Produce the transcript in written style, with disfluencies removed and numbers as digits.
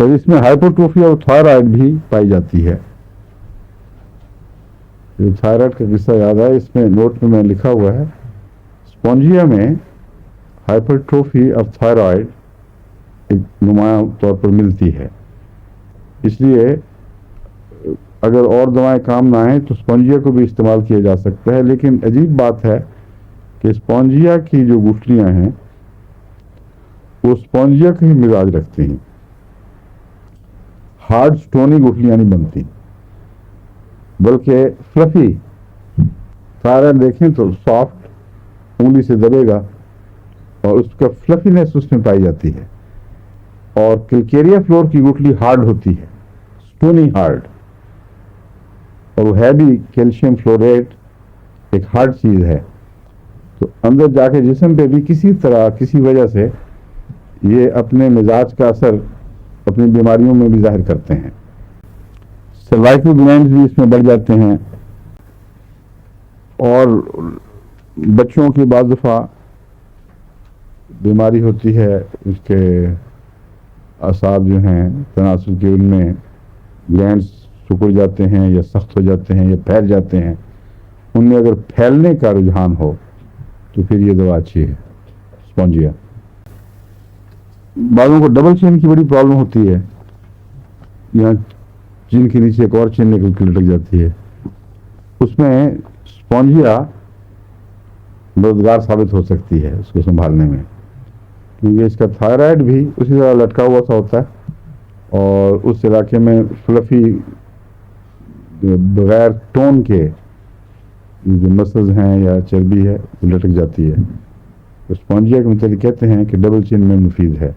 तो इसमें हाइपोट्रोफी और थायराइड भी पाई जाती है। ये थायराइड का किस्सा याद है, इसमें नोट में लिखा हुआ है, स्पॉन्जिया में हाइपरट्रोफी ऑफ थायराइड एक नुमाया तौर पर मिलती है। इसलिए अगर और दवाएं काम ना आए तो स्पॉन्जिया को भी इस्तेमाल किया जा सकता है। लेकिन अजीब बात है कि स्पॉन्जिया की जो गुठलियां हैं वो स्पॉन्जिया का ही मिजाज रखती हैं, हार्ड स्टोनी गुठलियां नहीं बनती, बल्कि फ्लफी। थायराइड देखें तो सॉफ्ट, उंगली से दबेगा और उसका फ्लफीनेस उसमें पाई जाती है। और कैलकेरिया फ्लोर की गुठली हार्ड होती है, स्टोनी हार्ड, और वो है भी कैल्शियम फ्लोरेट, एक हार्ड चीज है। तो अंदर जाके जिस्म पे भी किसी तरह किसी वजह से ये अपने मिजाज का असर अपनी बीमारियों में भी जाहिर करते हैं। सर्वाइकल ग्लैंड्स भी इसमें बढ़ जाते हैं और बच्चों की बाज़ दफ़ा बीमारी होती है, उसके असाब जो हैं तनासुर के, उनमें ग्लैंड्स सिकुड़ जाते हैं या सख्त हो जाते हैं या फैल जाते हैं। उनमें अगर फैलने का रुझान हो तो फिर ये दवा अच्छी है, स्पॉन्जिया। बालों को डबल चिन की बड़ी प्रॉब्लम होती है, यहाँ चिन के नीचे एक और चिन निकल के लटक जाती है, उसमें स्पॉन्जिया मददगार साबित हो सकती है उसको संभालने में, क्योंकि इसका थायराइड भी उसी तरह लटका हुआ सा होता है और उस इलाके में फ्लफी बगैर टोन के जो मसल्स हैं या चर्बी है वो लटक जाती है। तो स्पॉन्जिया के मतलब कहते हैं कि डबल चिन में मुफीद है।